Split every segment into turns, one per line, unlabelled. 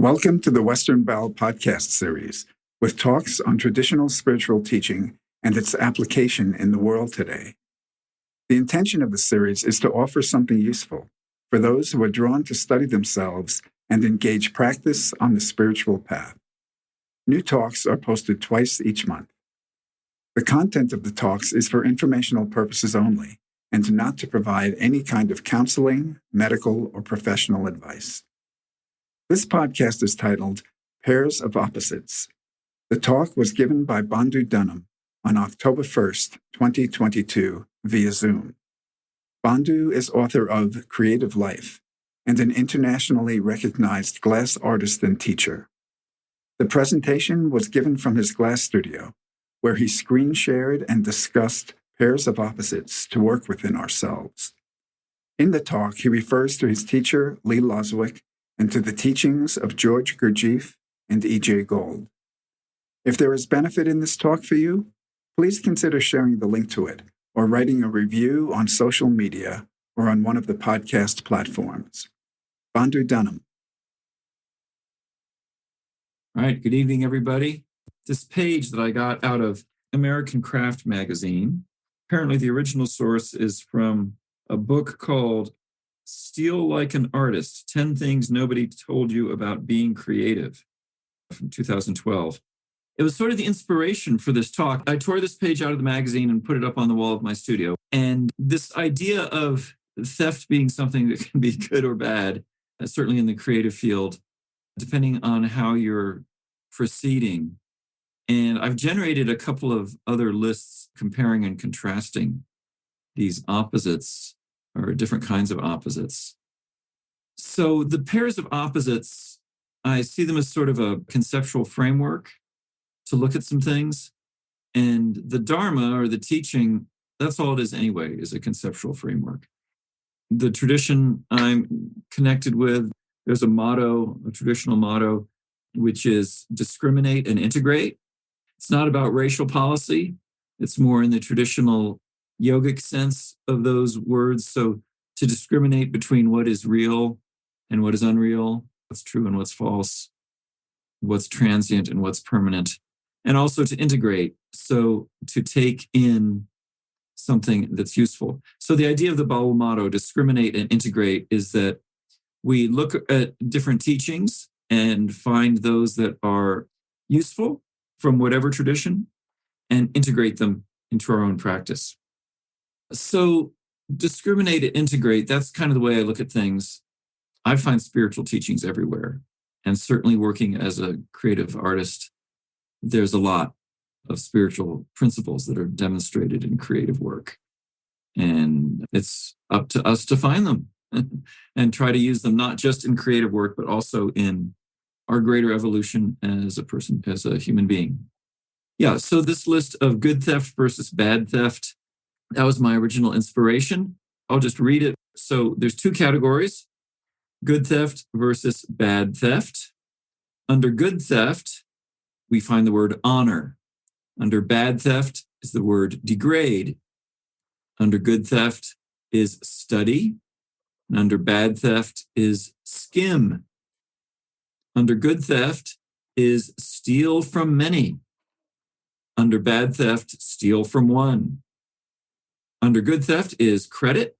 Welcome to the Western Bell podcast series, with talks on traditional spiritual teaching and its application in the world today. The intention of the series is to offer something useful for those who are drawn to study themselves and engage practice on the spiritual path. New talks are posted twice each month. The content of the talks is for informational purposes only and not to provide any kind of counseling, medical, or professional advice. This podcast is titled Pairs of Opposites. The talk was given by Bandhu Dunham on October 1st, 2022, via Zoom. Bandhu is author of Creative Life and an internationally recognized glass artist and teacher. The presentation was given from his glass studio, where he screen shared and discussed pairs of opposites to work within ourselves. In the talk, he refers to his teacher, Lee Loswick, and to the teachings of George Gurdjieff and E.J. Gold. If there is benefit in this talk for you, please consider sharing the link to it or writing a review on social media or on one of the podcast platforms. Bandhu Dunham.
All right, good evening, everybody. This page that I got out of American Craft magazine, apparently the original source is from a book called Steal Like an Artist, 10 Things Nobody Told You About Being Creative, from 2012. It was sort of the inspiration for this talk. I tore this page out of the magazine and put it up on the wall of my studio. And this idea of theft being something that can be good or bad, certainly in the creative field, depending on how you're proceeding. And I've generated a couple of other lists comparing and contrasting these opposites, or different kinds of opposites. So the pairs of opposites, I see them as sort of a conceptual framework to look at some things. And the Dharma, or the teaching, that's all it is anyway, is a conceptual framework. The tradition I'm connected with, there's a motto, a traditional motto, which is discriminate and integrate. It's not about racial policy. It's more in the traditional yogic sense of those words. So to discriminate between what is real and what is unreal, what's true and what's false, what's transient and what's permanent, and also to integrate. So to take in something that's useful. So the idea of the Baul motto, discriminate and integrate, is that we look at different teachings and find those that are useful from whatever tradition and integrate them into our own practice. So discriminate and integrate, that's kind of the way I look at things. I find spiritual teachings everywhere. And certainly working as a creative artist, there's a lot of spiritual principles that are demonstrated in creative work. And it's up to us to find them and try to use them, not just in creative work, but also in our greater evolution as a person, as a human being. Yeah, so this list of good theft versus bad theft, that was my original inspiration. I'll just read it. So there's two categories, good theft versus bad theft. Under good theft, we find the word honor. Under bad theft is the word degrade. Under good theft is study. And under bad theft is skim. Under good theft is steal from many. Under bad theft, steal from one. Under good theft is credit.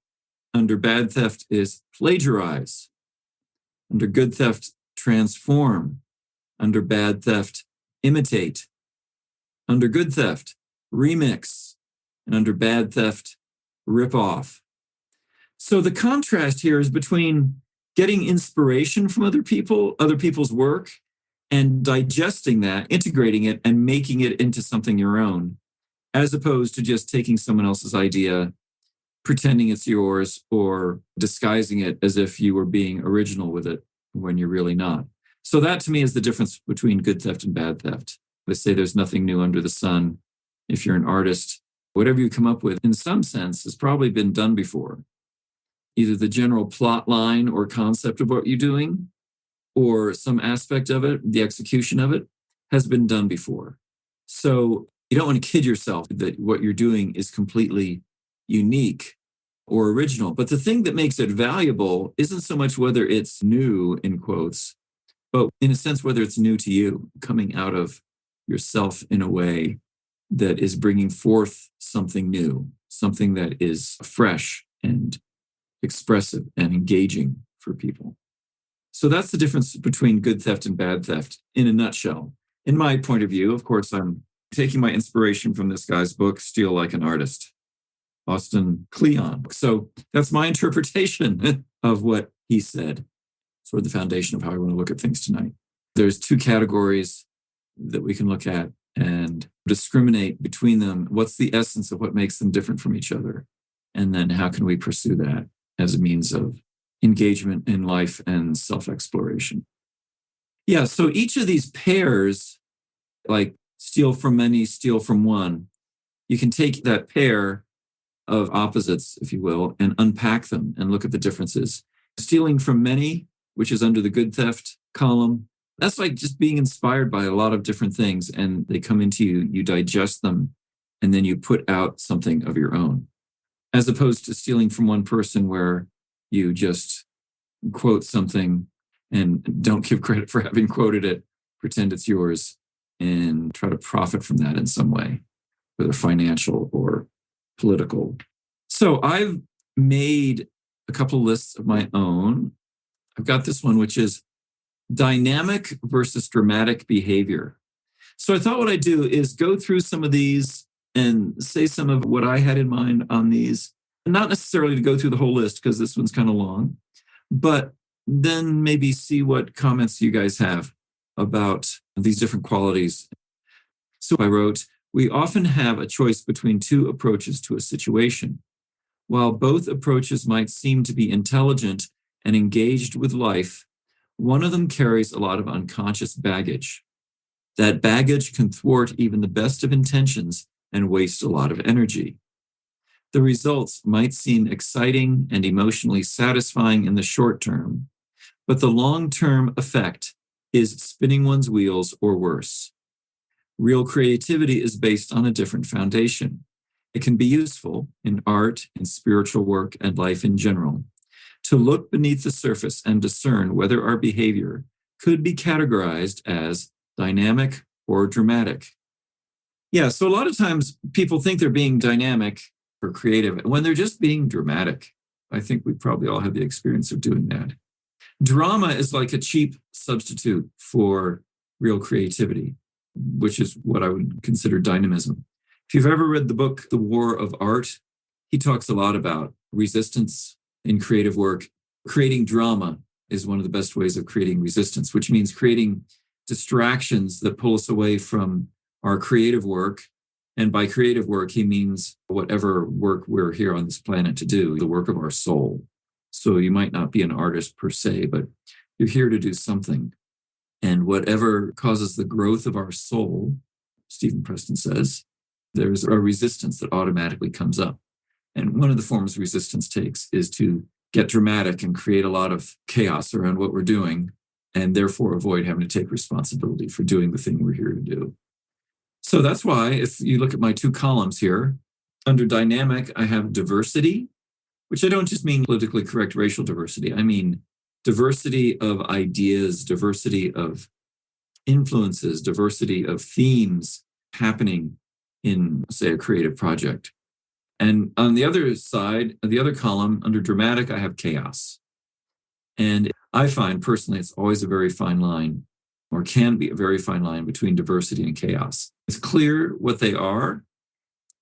Under bad theft is plagiarize. Under good theft, transform. Under bad theft, imitate. Under good theft, remix. And under bad theft, rip off. So the contrast here is between getting inspiration from other people's work, and digesting that, integrating it, and making it into something your own, as opposed to just taking someone else's idea, pretending it's yours, or disguising it as if you were being original with it when you're really not. So that, to me, is the difference between good theft and bad theft. They say there's nothing new under the sun. If you're an artist, whatever you come up with, in some sense, has probably been done before. Either the general plot line or concept of what you're doing, or some aspect of it, the execution of it, has been done before. So you don't want to kid yourself that what you're doing is completely unique or original. But the thing that makes it valuable isn't so much whether it's new, in quotes, but in a sense, whether it's new to you, coming out of yourself in a way that is bringing forth something new, something that is fresh and expressive and engaging for people. So that's the difference between good theft and bad theft in a nutshell. In my point of view, of course, I'm taking my inspiration from this guy's book, Steal Like an Artist, Austin Kleon. So that's my interpretation of what he said, sort of the foundation of how I want to look at things tonight. There's two categories that we can look at and discriminate between them. What's the essence of what makes them different from each other? And then how can we pursue that as a means of engagement in life and self-exploration? Yeah, so each of these pairs, like steal from many, steal from one, you can take that pair of opposites, if you will, and unpack them and look at the differences. Stealing from many, which is under the good theft column, that's like just being inspired by a lot of different things, and they come into you, you digest them, and then you put out something of your own, as opposed to stealing from one person where you just quote something and don't give credit for having quoted it, pretend it's yours, and try to profit from that in some way, whether financial or political. So I've made a couple of lists of my own. I've got this one, which is dynamic versus dramatic behavior. So I thought what I'd do is go through some of these and say some of what I had in mind on these. Not necessarily to go through the whole list, because this one's kind of long, but then maybe see what comments you guys have about these different qualities. So I wrote, we often have a choice between two approaches to a situation. While both approaches might seem to be intelligent and engaged with life, one of them carries a lot of unconscious baggage. That baggage can thwart even the best of intentions and waste a lot of energy. The results might seem exciting and emotionally satisfying in the short term, but the long-term effect is spinning one's wheels or worse. Real creativity is based on a different foundation. It can be useful in art, in spiritual work, and life in general to look beneath the surface and discern whether our behavior could be categorized as dynamic or dramatic. Yeah, so a lot of times people think they're being dynamic or creative when they're just being dramatic. I think we probably all have the experience of doing that. Drama is like a cheap substitute for real creativity, which is what I would consider dynamism. If you've ever read the book, The War of Art, he talks a lot about resistance in creative work. Creating drama is one of the best ways of creating resistance, which means creating distractions that pull us away from our creative work. And by creative work, he means whatever work we're here on this planet to do, the work of our soul. So you might not be an artist per se, but you're here to do something. And whatever causes the growth of our soul, Stephen Preston says, there's a resistance that automatically comes up. And one of the forms resistance takes is to get dramatic and create a lot of chaos around what we're doing, and therefore avoid having to take responsibility for doing the thing we're here to do. So that's why, if you look at my two columns here, under dynamic, I have diversity, which I don't just mean politically correct racial diversity. I mean diversity of ideas, diversity of influences, diversity of themes happening in, say, a creative project. And on the other side, the other column, under dramatic, I have chaos. And I find personally it's always a very fine line, or can be a very fine line, between diversity and chaos. It's clear what they are,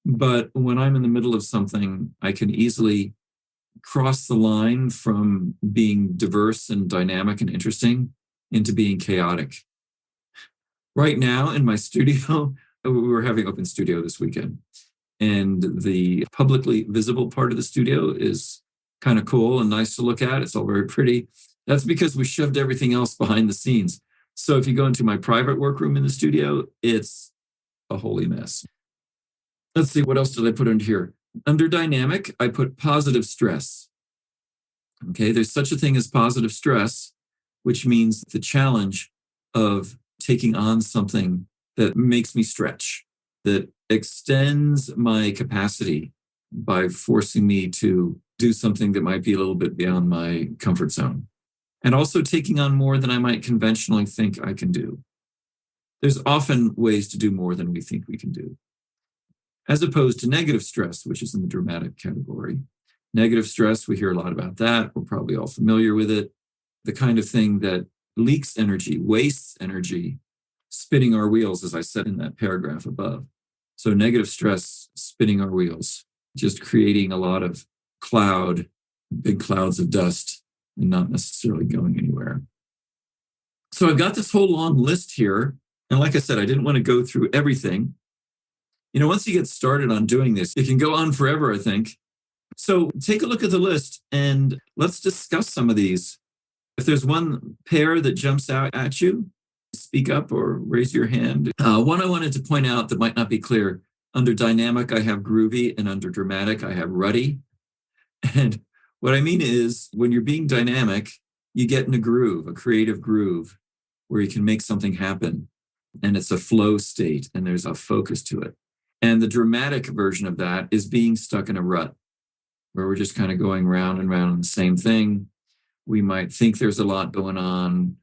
but when I'm in the middle of something, I can easily cross the line from being diverse and dynamic and interesting into being chaotic. Right now in my studio, we were having open studio this weekend, and the publicly visible part of the studio is kind of cool and nice to look at. It's all very pretty. That's because we shoved everything else behind the scenes. So if you go into my private workroom in the studio, it's a holy mess. Let's see, what else did I put under here? Under dynamic, I put positive stress. Okay, there's such a thing as positive stress, which means the challenge of taking on something that makes me stretch, that extends my capacity by forcing me to do something that might be a little bit beyond my comfort zone. and also taking on more than I might conventionally think I can do. There's often ways to do more than we think we can do, as opposed to negative stress, which is in the dramatic category. Negative stress, we hear a lot about that. We're probably all familiar with it. The kind of thing that leaks energy, wastes energy, spinning our wheels, as I said in that paragraph above. So negative stress, spinning our wheels, just creating a lot of cloud, big clouds of dust, and not necessarily going anywhere. So I've got this whole long list here. And like I said, I didn't want to go through everything. Once you get started on doing this, it can go on forever, I think. So take a look at the list and let's discuss some of these. If there's one pair that jumps out at you, speak up or raise your hand. One I wanted to point out that might not be clear. Under dynamic, I have groovy, and under dramatic, I have ruddy. And what I mean is when you're being dynamic, you get in a groove, a creative groove, where you can make something happen. And it's a flow state and there's a focus to it. And the dramatic version of that is being stuck in a rut, where we're just kind of going round and round on the same thing. We might think there's a lot going on,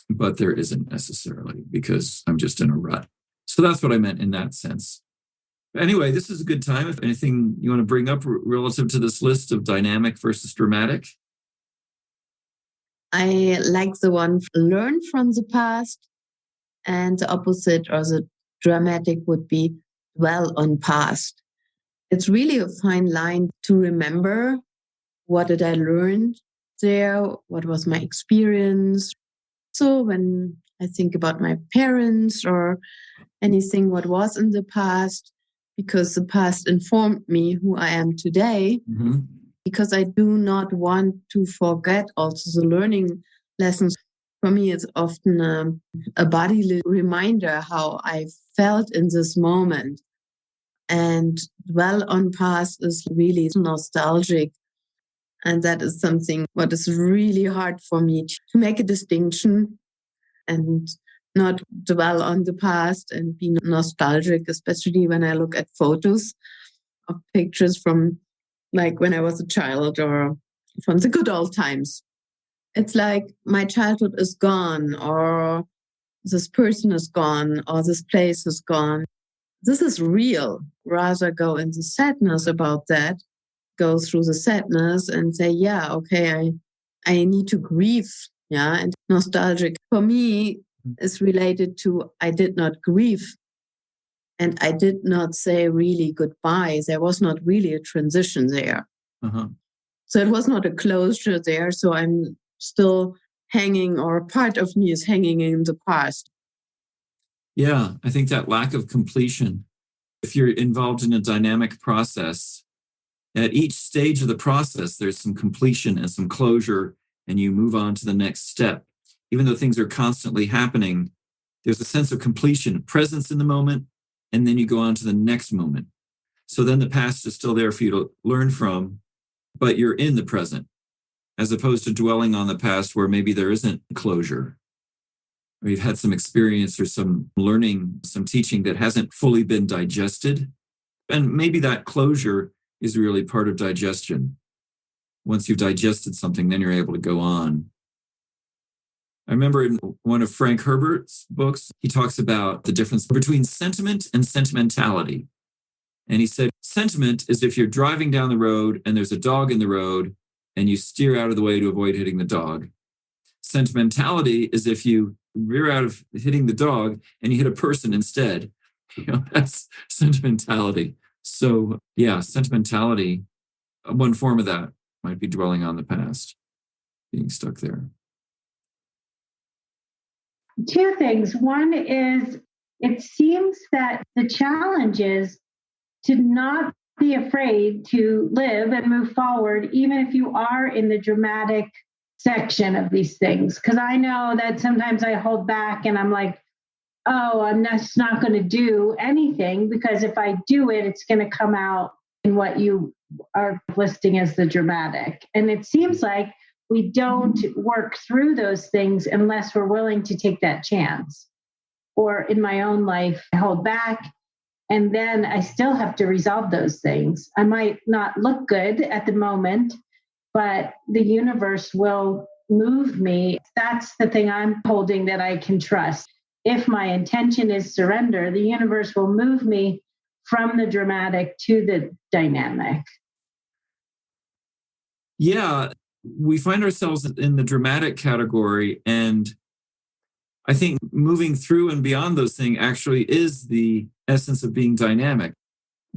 but there isn't necessarily, because I'm just in a rut. So that's what I meant in that sense. Anyway, this is a good time. If anything you want to bring up relative to this list of dynamic versus dramatic.
I like the one learn from the past, and the opposite or the dramatic would be dwell on past. It's really a fine line to remember, what did I learn there? What was my experience? So when I think about my parents or anything what was in the past, because the past informed me who I am today, because I do not want to forget also the learning lessons. For me, it's often a bodily reminder how I felt in this moment. And dwell on past is really nostalgic. And that is something what is really hard for me to make a distinction and not dwell on the past and be nostalgic, especially when I look at photos of pictures from like when I was a child or from the good old times. It's like my childhood is gone, or this person is gone, or this place is gone. This is real. Rather go into sadness about that, go through the sadness and say, yeah, okay, I need to grieve. Yeah. And nostalgic for me is related to I did not grieve and I did not say really goodbye. There was not really a transition there. So it was not a closure there. So I'm still hanging, or part of me is hanging in the past.
Yeah, I think that lack of completion, if you're involved in a dynamic process, at each stage of the process, there's some completion and some closure, and you move on to the next step. Even though things are constantly happening, there's a sense of completion, presence in the moment, and then you go on to the next moment. So then the past is still there for you to learn from, but you're in the present, as opposed to dwelling on the past where maybe there isn't closure, or you've had some experience or some learning, some teaching that hasn't fully been digested. And maybe that closure is really part of digestion. Once you've digested something, then you're able to go on. I remember in one of Frank Herbert's books, he talks about the difference between sentiment and sentimentality. And he said, sentiment is if you're driving down the road and there's a dog in the road and you steer out of the way to avoid hitting the dog. Sentimentality is if you rear out of hitting the dog and you hit a person instead. That's sentimentality. So yeah, sentimentality, one form of that might be dwelling on the past, being stuck there.
Two things. One is, it seems that the challenge is to not be afraid to live and move forward, even if you are in the dramatic section of these things. Because I know that sometimes I hold back and I'm like, oh, I'm just not going to do anything, because if I do it, it's going to come out in what you are listing as the dramatic. And it seems like we don't work through those things unless we're willing to take that chance. Or in my own life, I hold back, and then I still have to resolve those things. I might not look good at the moment, but the universe will move me, that's the thing I'm holding that I can trust. If my intention is surrender, the universe will move me from the dramatic to the dynamic.
Yeah, we find ourselves in the dramatic category. And I think moving through and beyond those things actually is the essence of being dynamic.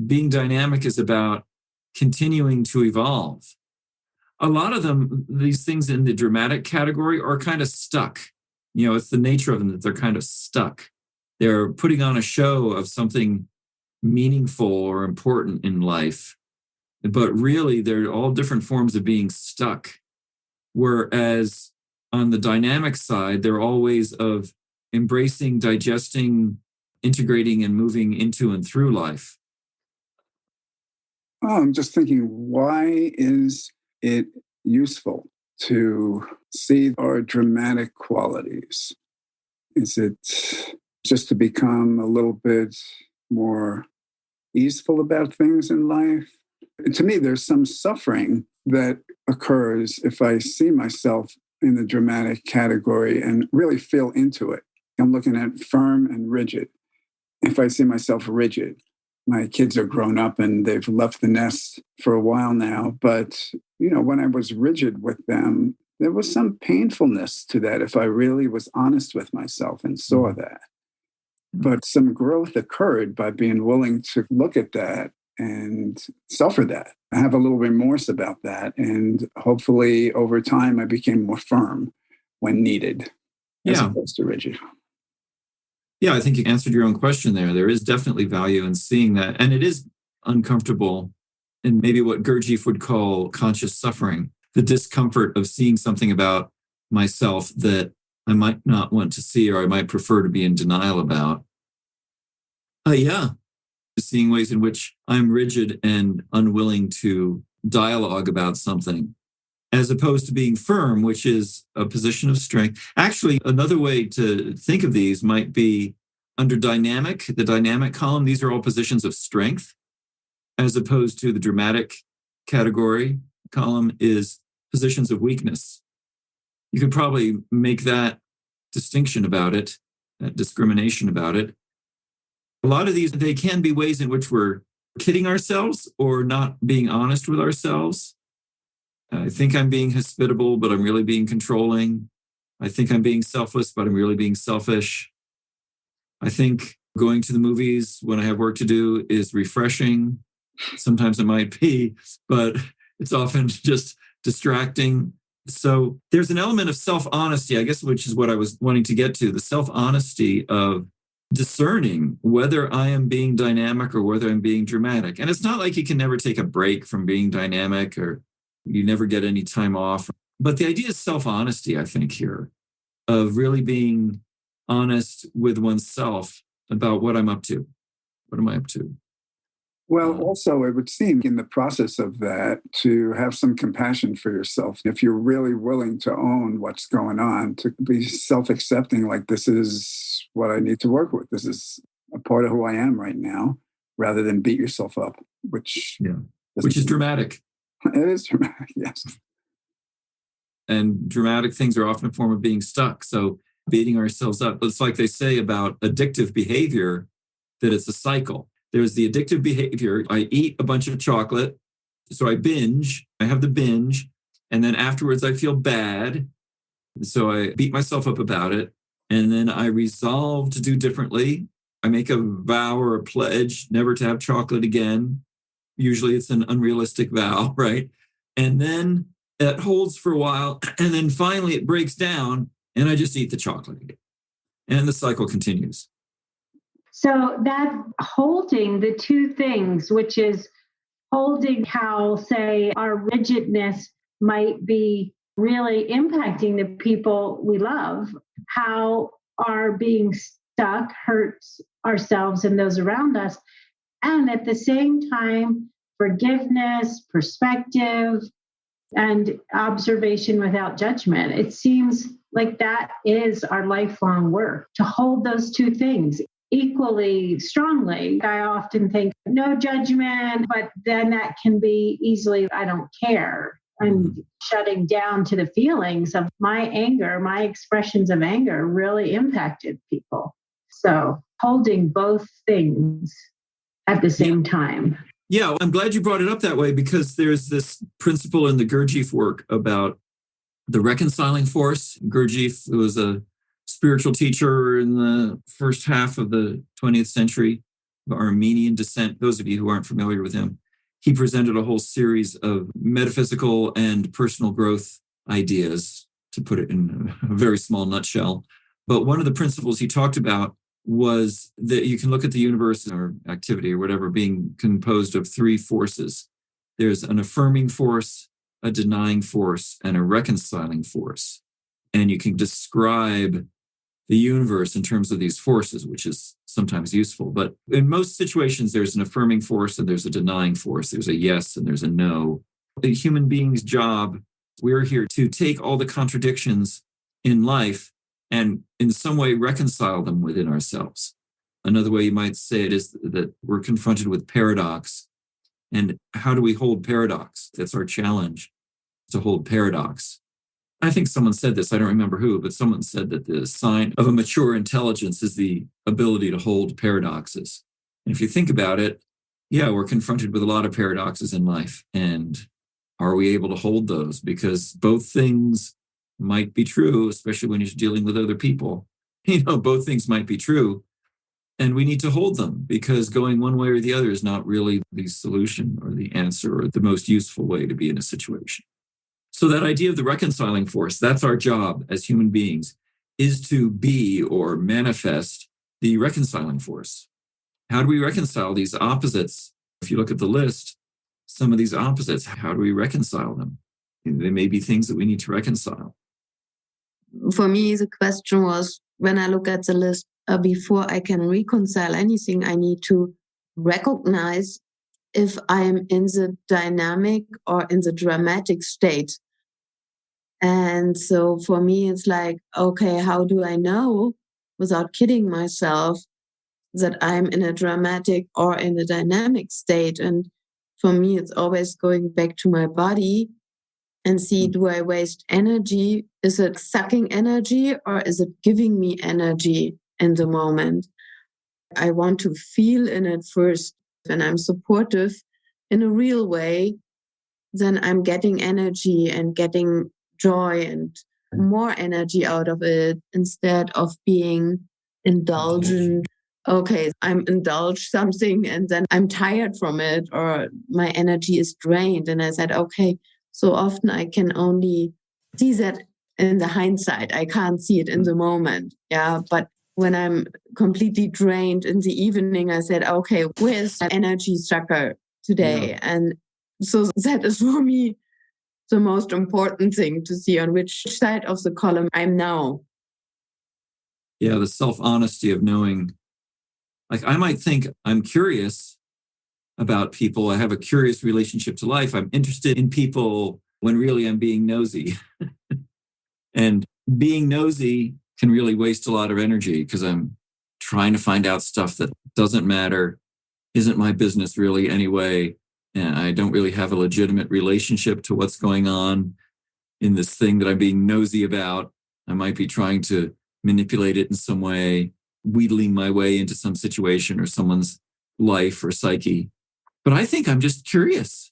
Being dynamic is about continuing to evolve. A lot of them, these things in the dramatic category, are kind of stuck. It's the nature of them that they're kind of stuck. They're putting on a show of something meaningful or important in life. But really, they're all different forms of being stuck. Whereas on the dynamic side, they're all ways of embracing, digesting, integrating, and moving into and through life.
I'm just thinking, why is it useful to see our dramatic qualities? Is it just to become a little bit more easeful about things in life? To me, there's some suffering that occurs if I see myself in the dramatic category and really feel into it. I'm looking at firm and rigid. If I see myself rigid, my kids are grown up and they've left the nest for a while now. But, when I was rigid with them, there was some painfulness to that if I really was honest with myself and saw that. But some growth occurred by being willing to look at that and suffer that. I have a little remorse about that. And hopefully over time, I became more firm when needed, as opposed to rigid.
Yeah, I think you answered your own question there. There is definitely value in seeing that. And it is uncomfortable, and maybe what Gurdjieff would call conscious suffering, the discomfort of seeing something about myself that I might not want to see or I might prefer to be in denial about. Seeing ways in which I'm rigid and unwilling to dialogue about something, as opposed to being firm, which is a position of strength. Actually, another way to think of these might be under dynamic, the dynamic column. These are all positions of strength, as opposed to the dramatic category column is positions of weakness. You could probably make that distinction about it, that discrimination about it. A lot of these, they can be ways in which we're kidding ourselves or not being honest with ourselves. I think I'm being hospitable, but I'm really being controlling. I think I'm being selfless, but I'm really being selfish. I think going to the movies when I have work to do is refreshing. Sometimes it might be, but it's often just distracting. So there's an element of self-honesty, I guess, which is what I was wanting to get to, the self-honesty of discerning whether I am being dynamic or whether I'm being dramatic. And it's not like you can never take a break from being dynamic or you never get any time off. But the idea is self-honesty, I think, here, of really being honest with oneself about what I'm up to. What am I up to?
Well, also, it would seem in the process of that to have some compassion for yourself. If you're really willing to own what's going on, to be self-accepting, like this is what I need to work with. This is a part of who I am right now, rather than beat yourself up, which
is dramatic.
It is dramatic, yes.
And dramatic things are often a form of being stuck. So beating ourselves up, it's like they say about addictive behavior, that it's a cycle. There's the addictive behavior. I eat a bunch of chocolate, so I binge. I have the binge, and then afterwards I feel bad, so I beat myself up about it, and then I resolve to do differently. I make a vow or a pledge never to have chocolate again. Usually it's an unrealistic vow, right? And then it holds for a while, and then finally it breaks down, and I just eat the chocolate again. And the cycle continues.
So that holding the two things, which is holding how, say, our rigidness might be really impacting the people we love, how our being stuck hurts ourselves and those around us. And at the same time, forgiveness, perspective, and observation without judgment. It seems like that is our lifelong work, to hold those two things equally strongly. I often think no judgment, but then that can be easily, I don't care. and shutting down to the feelings of my anger, my expressions of anger really impacted people. So holding both things at the same time.
Yeah, I'm glad you brought it up that way, because there's this principle in the Gurdjieff work about the reconciling force. Gurdjieff was a spiritual teacher in the first half of the 20th century, of Armenian descent. Those of you who aren't familiar with him, he presented a whole series of metaphysical and personal growth ideas, to put it in a very small nutshell. But one of the principles he talked about was that you can look at the universe or activity or whatever being composed of three forces. There's an affirming force, a denying force, and a reconciling force. And you can describe the universe in terms of these forces, which is sometimes useful. But in most situations, there's an affirming force and there's a denying force. There's a yes and there's a no. A human being's job, we're here to take all the contradictions in life and in some way reconcile them within ourselves. Another way you might say it is that we're confronted with paradox. And how do we hold paradox? That's our challenge, to hold paradox. I think someone said this, I don't remember who, but someone said that the sign of a mature intelligence is the ability to hold paradoxes. And if you think about it, yeah, we're confronted with a lot of paradoxes in life. And are we able to hold those? Because both things might be true, especially when you're dealing with other people. Both things might be true. And we need to hold them, because going one way or the other is not really the solution or the answer or the most useful way to be in a situation. So that idea of the reconciling force, that's our job as human beings, is to be or manifest the reconciling force. How do we reconcile these opposites? If you look at the list, some of these opposites, how do we reconcile them? There may be things that we need to reconcile.
For me, the question was, when I look at the list, before I can reconcile anything, I need to recognize if I'm in the dynamic or in the dramatic state. And so for me, it's like, okay, how do I know without kidding myself that I'm in a dramatic or in a dynamic state? And for me, it's always going back to my body and see, do I waste energy? Is it sucking energy or is it giving me energy in the moment? I want to feel in it first. When I'm supportive in a real way, then I'm getting energy and getting joy and more energy out of it, instead of being indulgent. Okay, I'm indulged something and then I'm tired from it, or my energy is drained. And I said, okay, so often I can only see that in the hindsight. I can't see it in the moment. Yeah, but when I'm completely drained in the evening, I said, okay, where's that energy sucker today? Yeah. And so that is for me the most important thing, to see on which side of the column I'm now.
Yeah, the self-honesty of knowing. Like, I might think I'm curious about people. I have a curious relationship to life. I'm interested in people, when really I'm being nosy. And being nosy can really waste a lot of energy, because I'm trying to find out stuff that doesn't matter, isn't my business really anyway. And I don't really have a legitimate relationship to what's going on in this thing that I'm being nosy about. I might be trying to manipulate it in some way, wheedling my way into some situation or someone's life or psyche. But I think I'm just curious.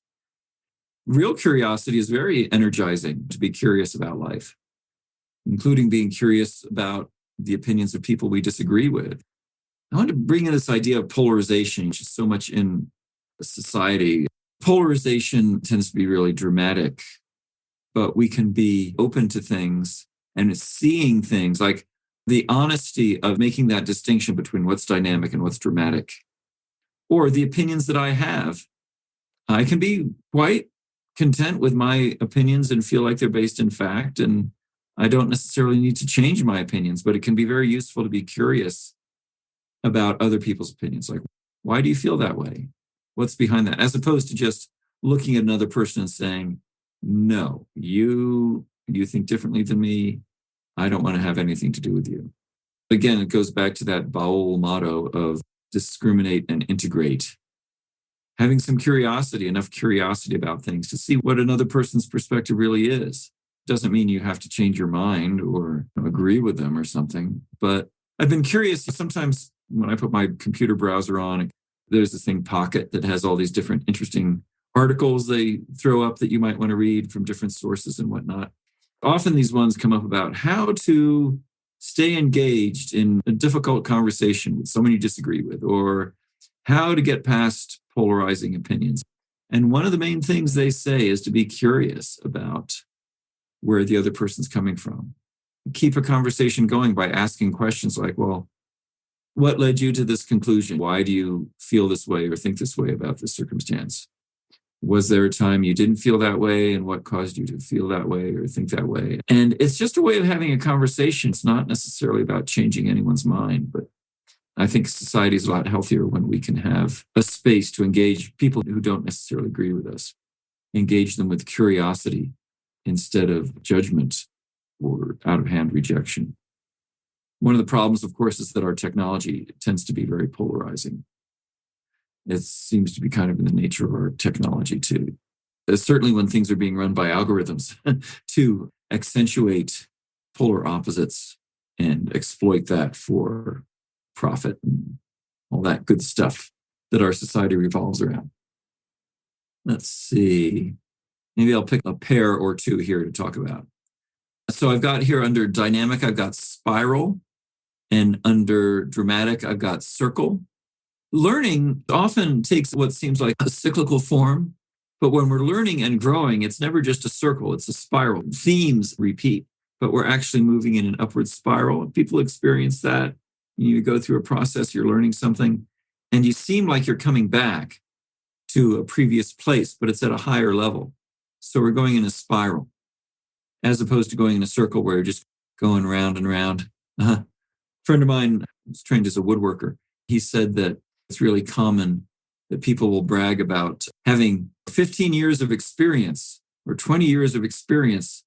Real curiosity is very energizing, to be curious about life, including being curious about the opinions of people we disagree with. I want to bring in this idea of polarization, which is so much in society. Polarization tends to be really dramatic, but we can be open to things and seeing things, like the honesty of making that distinction between what's dynamic and what's dramatic, or the opinions that I have. I can be quite content with my opinions and feel like they're based in fact, and I don't necessarily need to change my opinions, but it can be very useful to be curious about other people's opinions. Like, why do you feel that way? What's behind that? As opposed to just looking at another person and saying, no, you think differently than me. I don't want to have anything to do with you. Again, it goes back to that Baul motto of discriminate and integrate. having some curiosity, enough curiosity about things to see what another person's perspective really is. Doesn't mean you have to change your mind or agree with them or something. But I've been curious. Sometimes when I put my computer browser on, there's this thing, Pocket, that has all these different interesting articles they throw up that you might want to read from different sources and whatnot. Often these ones come up about how to stay engaged in a difficult conversation with someone you disagree with, or how to get past polarizing opinions. And one of the main things they say is to be curious about where the other person's coming from. Keep a conversation going by asking questions like, well, what led you to this conclusion? Why do you feel this way or think this way about this circumstance? Was there a time you didn't feel that way, and what caused you to feel that way or think that way? And it's just a way of having a conversation. It's not necessarily about changing anyone's mind, but I think society is a lot healthier when we can have a space to engage people who don't necessarily agree with us, engage them with curiosity instead of judgment or out-of-hand rejection. One of the problems, of course, is that our technology tends to be very polarizing. It seems to be kind of in the nature of our technology too. Certainly when things are being run by algorithms to accentuate polar opposites and exploit that for profit and all that good stuff that our society revolves around. Let's see. Maybe I'll pick a pair or two here to talk about. So I've got here under dynamic, I've got spiral, and under dramatic, I've got circle. Learning often takes what seems like a cyclical form, but when we're learning and growing, it's never just a circle, it's a spiral. Themes repeat, but we're actually moving in an upward spiral. People experience that. You go through a process, you're learning something, and you seem like you're coming back to a previous place, but it's at a higher level. So we're going in a spiral, as opposed to going in a circle where you're just going round and round. A friend of mine was trained as a woodworker. He said that it's really common that people will brag about having 15 years of experience or 20 years of experience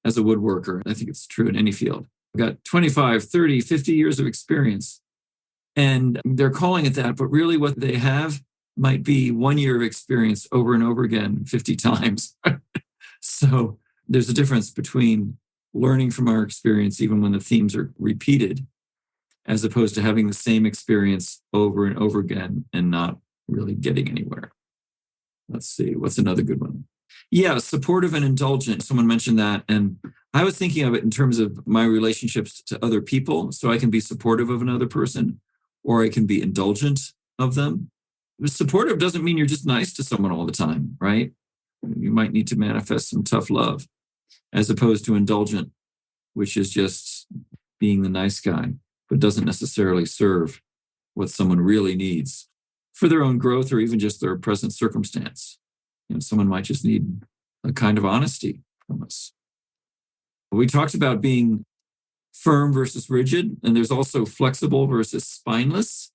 as a woodworker. I think it's true in any field. I've got 25, 30, 50 years of experience. And they're calling it that, but really what they have might be 1 year of experience over and over again 50 times. So there's a difference between learning from our experience, even when the themes are repeated, as opposed to having the same experience over and over again and not really getting anywhere. Let's see, what's another good one? Yeah, supportive and indulgent. Someone mentioned that. And I was thinking of it in terms of my relationships to other people. So I can be supportive of another person, or I can be indulgent of them. Supportive doesn't mean you're just nice to someone all the time, right? You might need to manifest some tough love, as opposed to indulgent, which is just being the nice guy, but doesn't necessarily serve what someone really needs for their own growth or even just their present circumstance. Someone might just need a kind of honesty from us. We talked about being firm versus rigid, and there's also flexible versus spineless.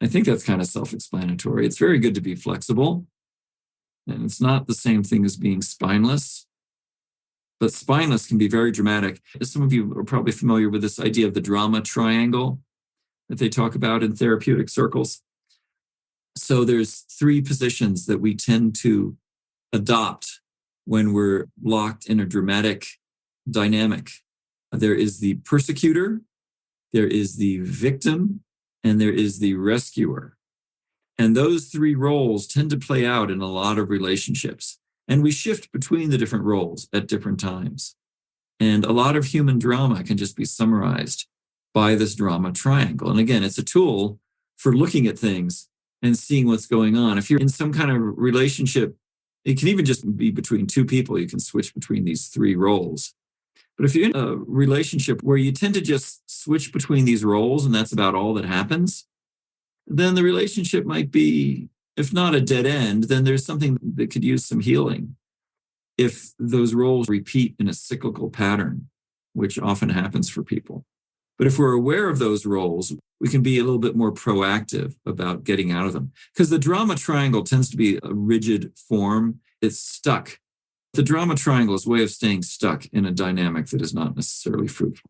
I think that's kind of self-explanatory. It's very good to be flexible, and it's not the same thing as being spineless. But spineless can be very dramatic. Some of you are probably familiar with this idea of the drama triangle that they talk about in therapeutic circles. So there's three positions that we tend to adopt when we're locked in a dramatic dynamic. There is the persecutor, there is the victim, and there is the rescuer. And those three roles tend to play out in a lot of relationships. And we shift between the different roles at different times. And a lot of human drama can just be summarized by this drama triangle. And again, it's a tool for looking at things and seeing what's going on. If you're in some kind of relationship, it can even just be between two people. You can switch between these three roles. But if you're in a relationship where you tend to just switch between these roles and that's about all that happens, then the relationship might be, if not a dead end, then there's something that could use some healing. If those roles repeat in a cyclical pattern, which often happens for people. But if we're aware of those roles, we can be a little bit more proactive about getting out of them. Because the drama triangle tends to be a rigid form. It's stuck. The drama triangle is a way of staying stuck in a dynamic that is not necessarily fruitful.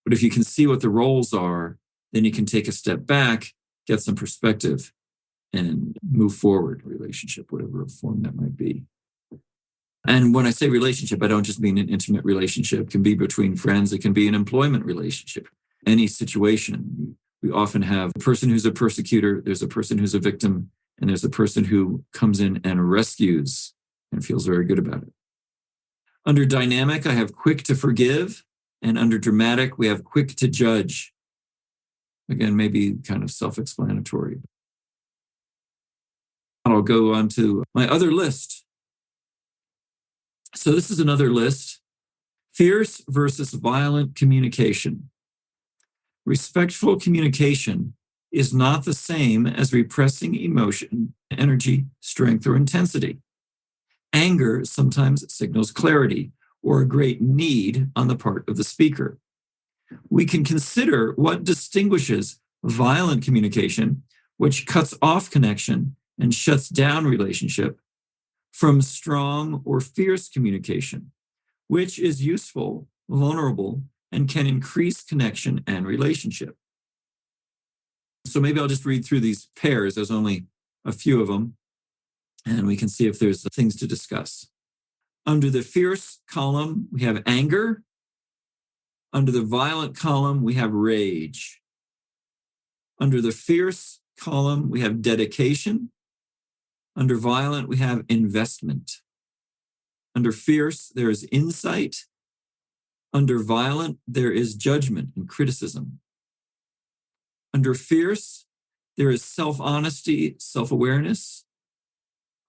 But if you can see what the roles are, then you can take a step back, get some perspective, and move forward relationship, whatever form that might be. And when I say relationship, I don't just mean an intimate relationship. It can be between friends. It can be an employment relationship. Any situation. We often have a person who's a persecutor, there's a person who's a victim, and there's a person who comes in and rescues and feels very good about it. Under dynamic, I have quick to forgive, and under dramatic, we have quick to judge. Again, maybe kind of self-explanatory. I'll go on to my other list. So this is another list. Fierce versus violent communication. Respectful communication is not the same as repressing emotion, energy, strength, or intensity. Anger sometimes signals clarity or a great need on the part of the speaker. We can consider what distinguishes violent communication, which cuts off connection and shuts down relationship, from strong or fierce communication, which is useful, vulnerable, and can increase connection and relationship. So maybe I'll just read through these pairs. There's only a few of them, and we can see if there's things to discuss. Under the fierce column, we have anger. Under the violent column, we have rage. Under the fierce column, we have dedication. Under violent, we have investment. Under fierce, there is insight. Under violent, there is judgment and criticism. Under fierce, there is self-honesty, self-awareness.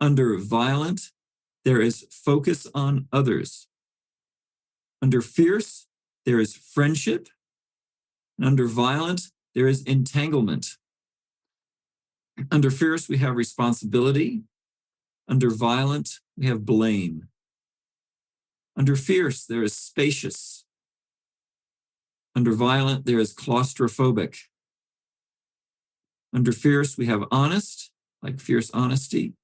Under violent, there is focus on others. Under fierce, there is friendship. And under violent, there is entanglement. Under fierce, we have responsibility. Under violent, we have blame. Under fierce, there is spacious. Under violent, there is claustrophobic. Under fierce, we have honest, like fierce honesty.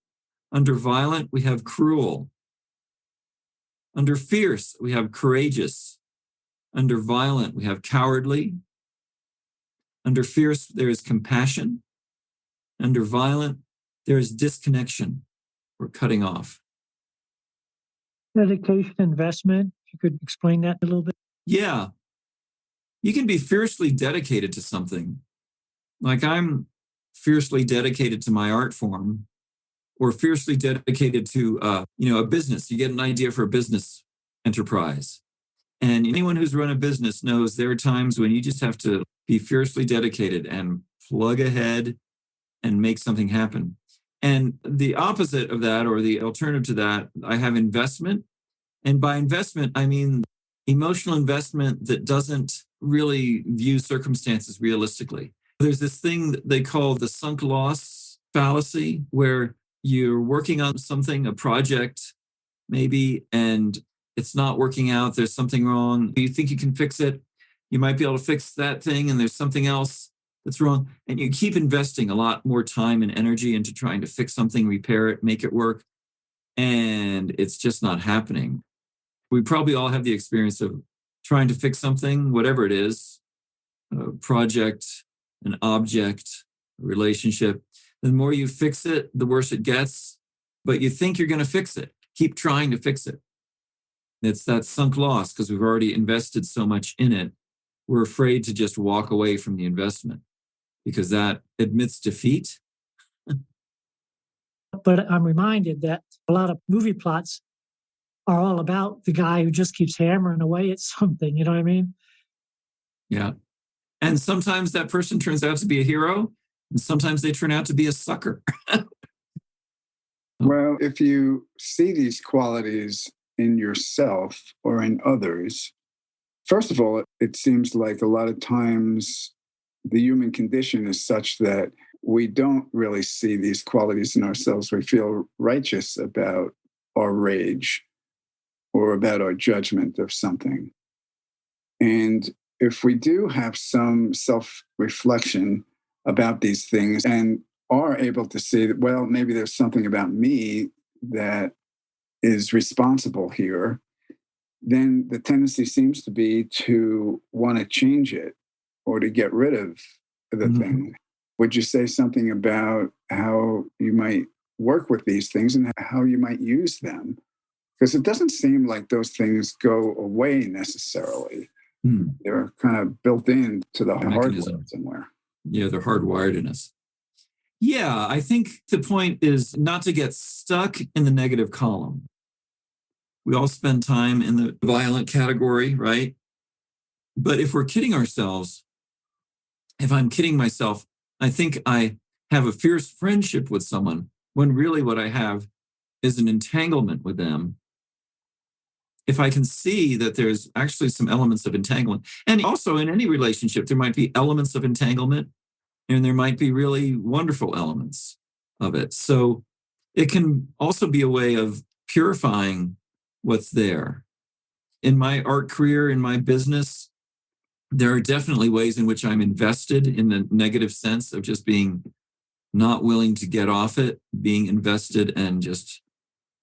Under violent, we have cruel. Under fierce, we have courageous. Under violent, we have cowardly. Under fierce, there is compassion. Under violent, there is disconnection or cutting off.
Dedication, investment. If you could explain that a little bit.
Yeah. You can be fiercely dedicated to something. Like I'm fiercely dedicated to my art form, or fiercely dedicated to a business. You get an idea for a business enterprise. And anyone who's run a business knows there are times when you just have to be fiercely dedicated and plug ahead and make something happen. And the opposite of that, or the alternative to that, I have investment. And by investment, I mean emotional investment that doesn't really view circumstances realistically. There's this thing that they call the sunk loss fallacy, where you're working on something, a project maybe, and it's not working out. There's something wrong. You think you can fix it. You might be able to fix that thing, and there's something else that's wrong. And you keep investing a lot more time and energy into trying to fix something, repair it, make it work. And it's just not happening. We probably all have the experience of trying to fix something, whatever it is, a project, an object, a relationship. The more you fix it, the worse it gets. But you think you're going to fix it. Keep trying to fix it. It's that sunk loss because we've already invested so much in it. We're afraid to just walk away from the investment because that admits defeat.
But I'm reminded that a lot of movie plots are all about the guy who just keeps hammering away at something. You know what I mean?
Yeah. And sometimes that person turns out to be a hero, and sometimes they turn out to be a sucker.
Well, if you see these qualities in yourself or in others, first of all, it seems like a lot of times the human condition is such that we don't really see these qualities in ourselves. We feel righteous about our rage or about our judgment of something. And if we do have some self-reflection about these things and are able to see that, well, maybe there's something about me that is responsible here, then the tendency seems to be to want to change it or to get rid of the thing. Would you say something about how you might work with these things and how you might use them? Because it doesn't seem like those things go away necessarily. They're kind of built into the hardware somewhere.
Yeah, they're hardwired in us. Yeah, I think the point is not to get stuck in the negative column. We all spend time in the violent category, right? But if we're kidding ourselves, if I'm kidding myself, I think I have a fierce friendship with someone when really what I have is an entanglement with them. If I can see that there's actually some elements of entanglement, and also in any relationship, there might be elements of entanglement and there might be really wonderful elements of it. So it can also be a way of purifying what's there. In my art career, in my business, there are definitely ways in which I'm invested in the negative sense of just being not willing to get off it, being invested and just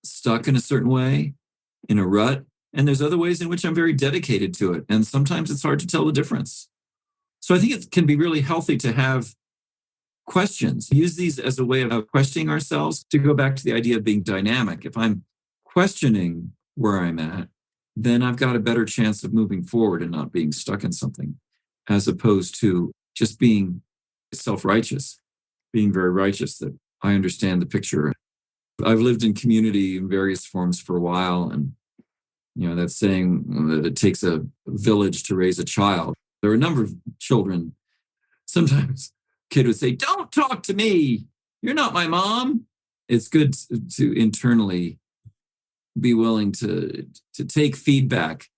stuck in a certain way, in a rut. And there's other ways in which I'm very dedicated to it. And sometimes it's hard to tell the difference. So I think it can be really healthy to have questions. Use these as a way of questioning ourselves, to go back to the idea of being dynamic. If I'm questioning where I'm at, then I've got a better chance of moving forward and not being stuck in something, as opposed to just being self-righteous, being very righteous that I understand the picture. I've lived in community in various forms for a while, and that saying that it takes a village to raise a child. There are a number of children. Sometimes a kid would say, "Don't talk to me. You're not my mom." It's good to internally be willing to take feedback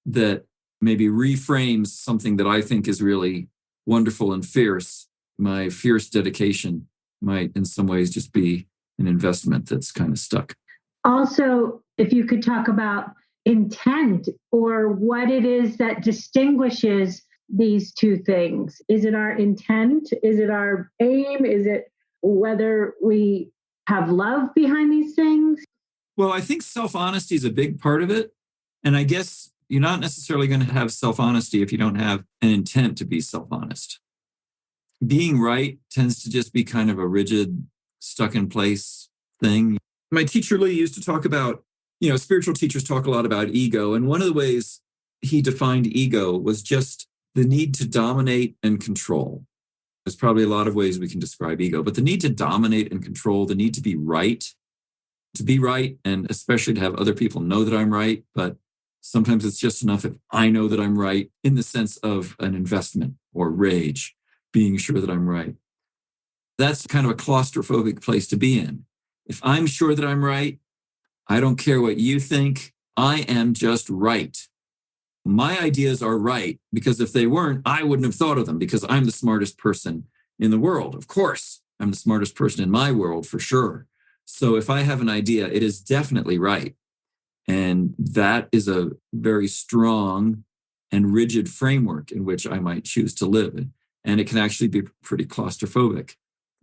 that maybe reframes something that I think is really wonderful and fierce. My fierce dedication might in some ways just be an investment that's kind of stuck.
Also, if you could talk about intent, or what it is that distinguishes these two things. Is it our intent? Is it our aim? Is it whether we have love behind these things?
Well, I think self-honesty is a big part of it. And I guess you're not necessarily going to have self-honesty if you don't have an intent to be self-honest. Being right tends to just be kind of a rigid, stuck in place thing. My teacher Lee used to talk about, spiritual teachers talk a lot about ego. And one of the ways he defined ego was just the need to dominate and control. There's probably a lot of ways we can describe ego, but the need to dominate and control, the need to be right, and especially to have other people know that I'm right. But sometimes it's just enough if I know that I'm right, in the sense of an investment or rage, being sure that I'm right. That's kind of a claustrophobic place to be in. If I'm sure that I'm right, I don't care what you think. I am just right. My ideas are right, because if they weren't, I wouldn't have thought of them, because I'm the smartest person in the world. Of course, I'm the smartest person in my world for sure. So if I have an idea, it is definitely right. And that is a very strong and rigid framework in which I might choose to live. And it can actually be pretty claustrophobic,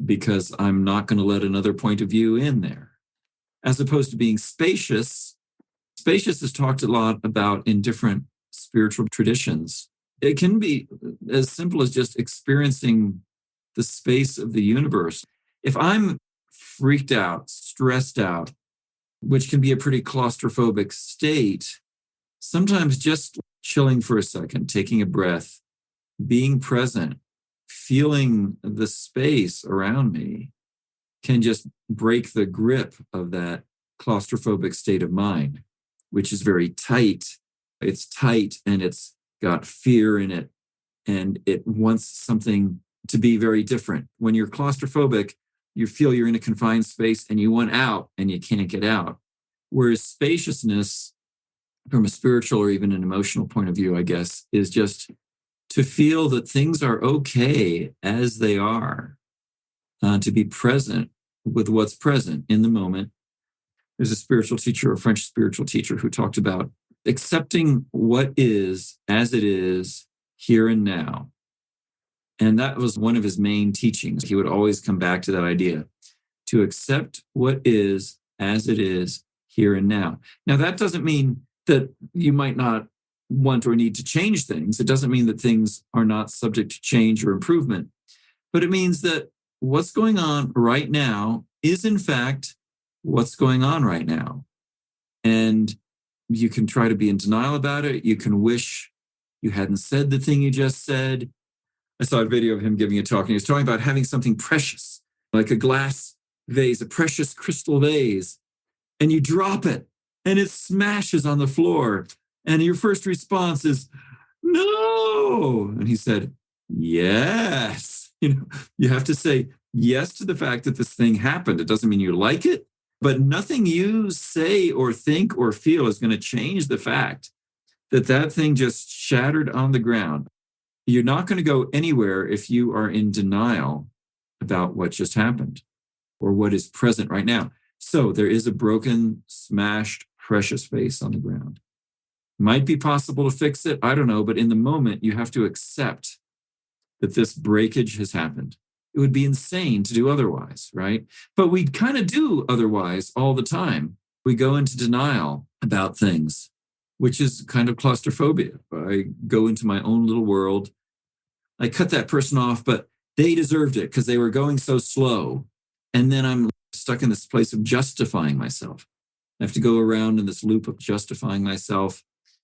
because I'm not going to let another point of view in there. As opposed to being spacious. Spacious is talked a lot about in different spiritual traditions. It can be as simple as just experiencing the space of the universe. If I'm freaked out, stressed out, which can be a pretty claustrophobic state, sometimes just chilling for a second, taking a breath, being present, feeling the space around me can just break the grip of that claustrophobic state of mind, which is very tight. It's tight and it's got fear in it, and it wants something to be very different. When you're claustrophobic, you feel you're in a confined space and you want out and you can't get out. Whereas spaciousness, from a spiritual or even an emotional point of view, I guess, is just to feel that things are okay as they are. To be present with what's present in the moment. There's a spiritual teacher, a French spiritual teacher, who talked about accepting what is as it is here and now. And that was one of his main teachings. He would always come back to that idea, to accept what is as it is here and now. Now, that doesn't mean that you might not want or need to change things. It doesn't mean that things are not subject to change or improvement. but it means that what's going on right now is in fact what's going on right now. And you can try to be in denial about it. You can wish you hadn't said the thing you just said. I saw a video of him giving a talk, and he was talking about having something precious, like a glass vase, a precious crystal vase, and you drop it and it smashes on the floor. And your first response is, no. And he said, yes. You have to say yes to the fact that this thing happened. It doesn't mean you like it, but nothing you say or think or feel is going to change the fact that that thing just shattered on the ground. You're not going to go anywhere if you are in denial about what just happened or what is present right now. So there is a broken, smashed, precious vase on the ground. Might be possible to fix it. I don't know. But in the moment, you have to accept that this breakage has happened. It would be insane to do otherwise, right? But we kind of do otherwise all the time. We go into denial about things, which is kind of claustrophobia. I go into my own little world. I cut that person off, but they deserved it because they were going so slow. And then I'm stuck in this place of justifying myself. I have to go around in this loop of justifying myself.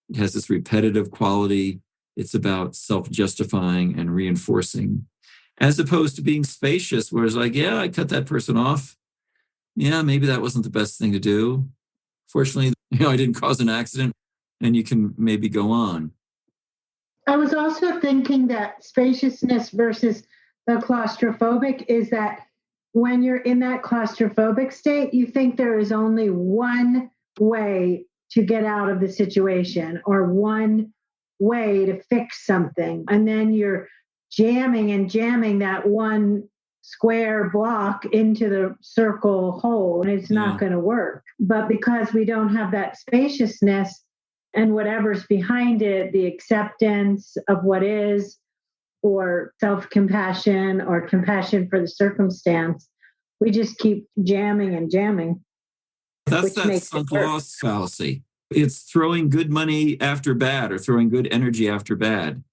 It has this repetitive quality. It's about self-justifying and reinforcing, as opposed to being spacious, where it's like, yeah, I cut that person off. Yeah, maybe that wasn't the best thing to do. Fortunately, I didn't cause an accident, and you can maybe go on.
I was also thinking that spaciousness versus the claustrophobic is that when you're in that claustrophobic state, you think there is only one way to get out of the situation or one way to fix something. And then you're jamming that one square block into the circle hole, and it's not going to work. But because we don't have that spaciousness and whatever's behind it, the acceptance of what is, or self-compassion or compassion for the circumstance, we just keep jamming and jamming.
That's that sunk loss fallacy. It's throwing good money after bad or throwing good energy after bad.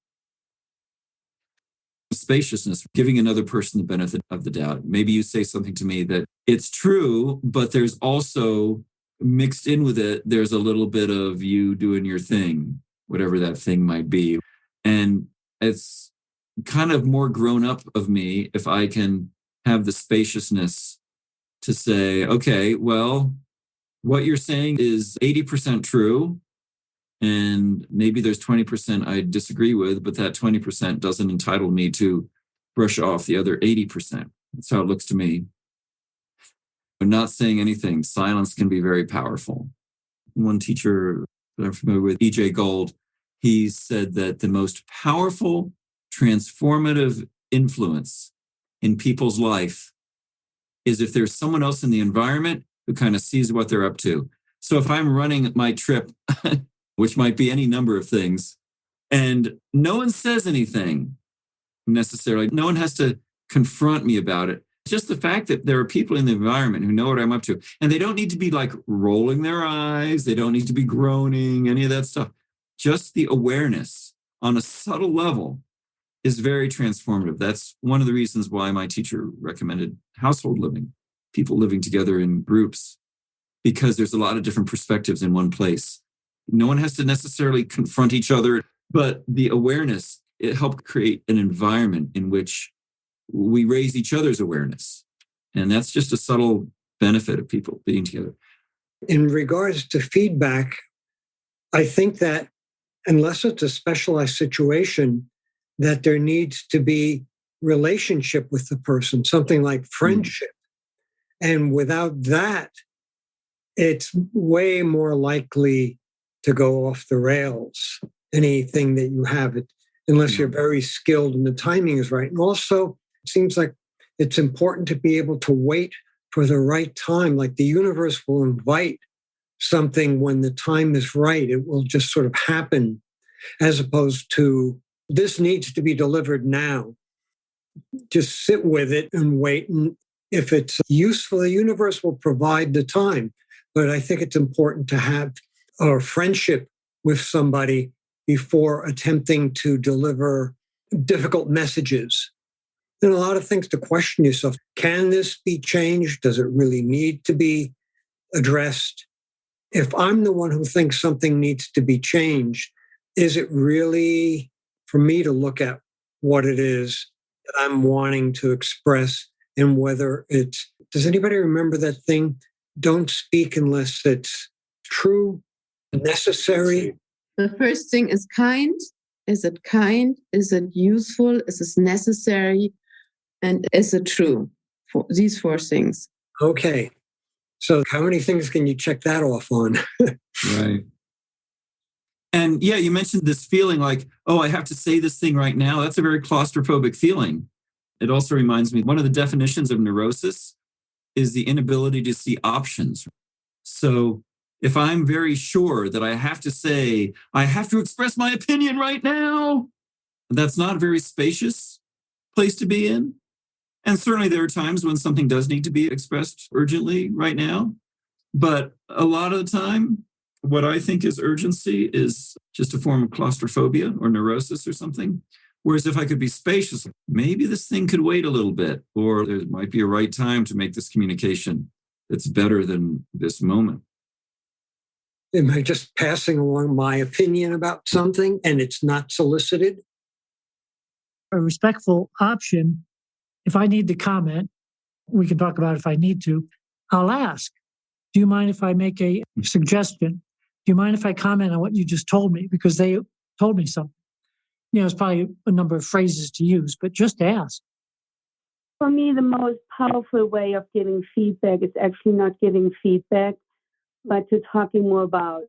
Spaciousness, giving another person the benefit of the doubt. Maybe you say something to me that it's true, but there's also mixed in with it, there's a little bit of you doing your thing, whatever that thing might be. And it's kind of more grown up of me if I can have the spaciousness to say, okay, well, what you're saying is 80% true. And maybe there's 20% I disagree with, but that 20% doesn't entitle me to brush off the other 80%. That's how it looks to me. I'm not saying anything. Silence can be very powerful. One teacher that I'm familiar with, E.J. Gold, he said that the most powerful transformative influence in people's life is if there's someone else in the environment who kind of sees what they're up to. So if I'm running my trip, which might be any number of things, and no one says anything necessarily, no one has to confront me about it. Just the fact that there are people in the environment who know what I'm up to, and they don't need to be like rolling their eyes. They don't need to be groaning, any of that stuff. Just the awareness on a subtle level is very transformative. That's one of the reasons why my teacher recommended household living, people living together in groups, because there's a lot of different perspectives in one place. No one has to necessarily confront each other, but the awareness, it helped create an environment in which we raise each other's awareness. And that's just a subtle benefit of people being together.
In regards to feedback, I think that unless it's a specialized situation, that there needs to be relationship with the person, something like friendship. And without that, it's way more likely to go off the rails, anything that you have it, unless you're very skilled and the timing is right. And also, it seems like it's important to be able to wait for the right time. Like the universe will invite something when the time is right. It will just sort of happen, as opposed to this needs to be delivered now. Just sit with it and wait. And if it's useful, the universe will provide the time. But I think it's important to have a friendship with somebody before attempting to deliver difficult messages. then a lot of things to question yourself. Can this be changed? Does it really need to be addressed? If I'm the one who thinks something needs to be changed, is it really for me to look at what it is that I'm wanting to express and whether it's, does anybody remember that thing? Don't speak unless it's true, necessary.
The first thing is kind. Is it kind? Is it useful? Is it necessary? And is it true? For these four things.
Okay. So how many things can you check that off on?
Right. And yeah, you mentioned this feeling like, oh, I have to say this thing right now. That's a very claustrophobic feeling. It also reminds me, one of the definitions of neurosis is the inability to see options. So if I'm very sure that I have to say, I have to express my opinion right now, that's not a very spacious place to be in. And certainly there are times when something does need to be expressed urgently right now. But a lot of the time, what I think is urgency is just a form of claustrophobia or neurosis or something. Whereas if I could be spacious, maybe this thing could wait a little bit, or there might be a right time to make this communication that's better than this moment.
Am I just passing along my opinion about something and it's not solicited?
A respectful option, if I need to comment, we can talk about it if I need to, I'll ask, do you mind if I make a suggestion? Do you mind if I comment on what you just told me? Because they told me something. It's probably a number of phrases to use, but just ask.
For me, the most powerful way of giving feedback is actually not giving feedback, but to talking more about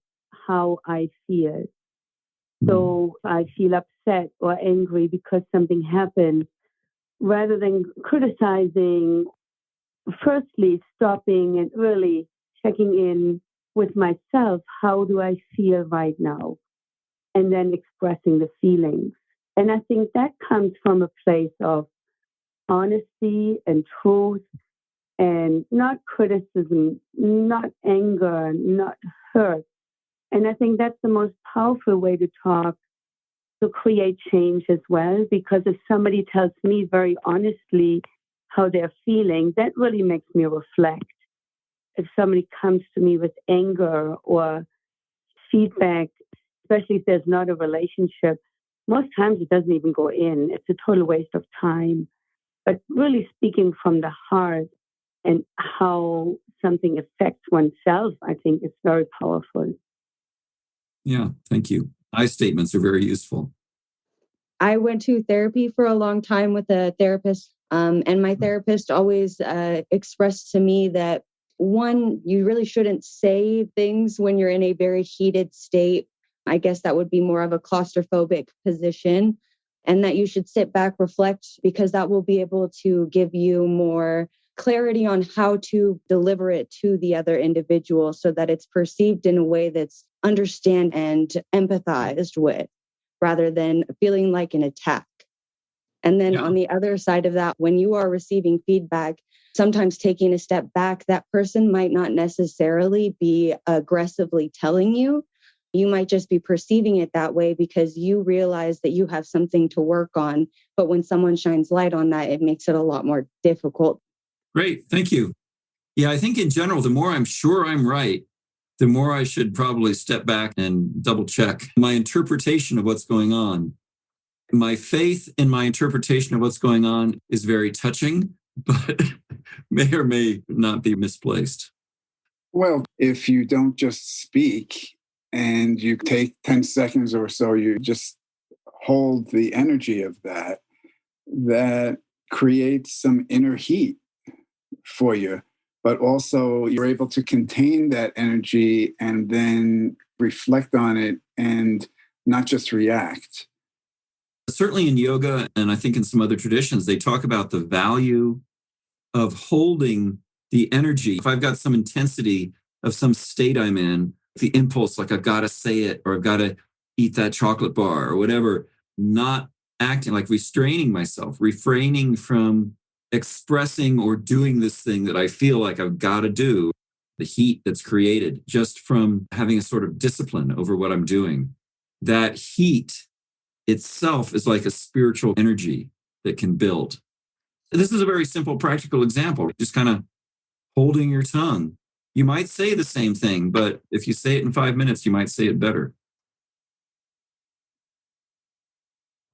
how I feel. So I feel upset or angry because something happened, rather than criticizing, firstly, stopping and really checking in with myself. How do I feel right now? And then expressing the feelings. And I think that comes from a place of honesty and truth and not criticism, not anger, not hurt. And I think that's the most powerful way to talk, to create change as well, because if somebody tells me very honestly how they're feeling, that really makes me reflect. If somebody comes to me with anger or feedback, especially if there's not a relationship, most times it doesn't even go in. It's a total waste of time. But really speaking from the heart and how something affects oneself, I think is very powerful.
Yeah, thank you. I statements are very useful.
I went to therapy for a long time with a therapist, and my therapist always expressed to me that, one, you really shouldn't say things when you're in a very heated state. I guess that would be more of a claustrophobic position, and that you should sit back, reflect, because that will be able to give you more clarity on how to deliver it to the other individual so that it's perceived in a way that's understood and empathized with, rather than feeling like an attack. And then on the other side of that, when you are receiving feedback, sometimes taking a step back, that person might not necessarily be aggressively telling you. You might just be perceiving it that way because you realize that you have something to work on. But when someone shines light on that, it makes it a lot more difficult.
Great. Thank you. Yeah, I think in general, the more I'm sure I'm right, the more I should probably step back and double check my interpretation of what's going on. My faith in my interpretation of what's going on is very touching, but may or may not be misplaced.
Well, if you don't just speak and you take 10 seconds or so, you just hold the energy of that, that creates some inner heat for you. But also you're able to contain that energy and then reflect on it and not just react.
Certainly in yoga, and I think in some other traditions, they talk about the value of holding the energy. If I've got some intensity of some state I'm in, the impulse, like I've got to say it, or I've got to eat that chocolate bar or whatever, not acting, like restraining myself, refraining from expressing or doing this thing that I feel like I've got to do, the heat that's created just from having a sort of discipline over what I'm doing. That heat itself is like a spiritual energy that can build. This is a very simple, practical example, just kind of holding your tongue. You might say the same thing, but if you say it in 5 minutes, you might say it better.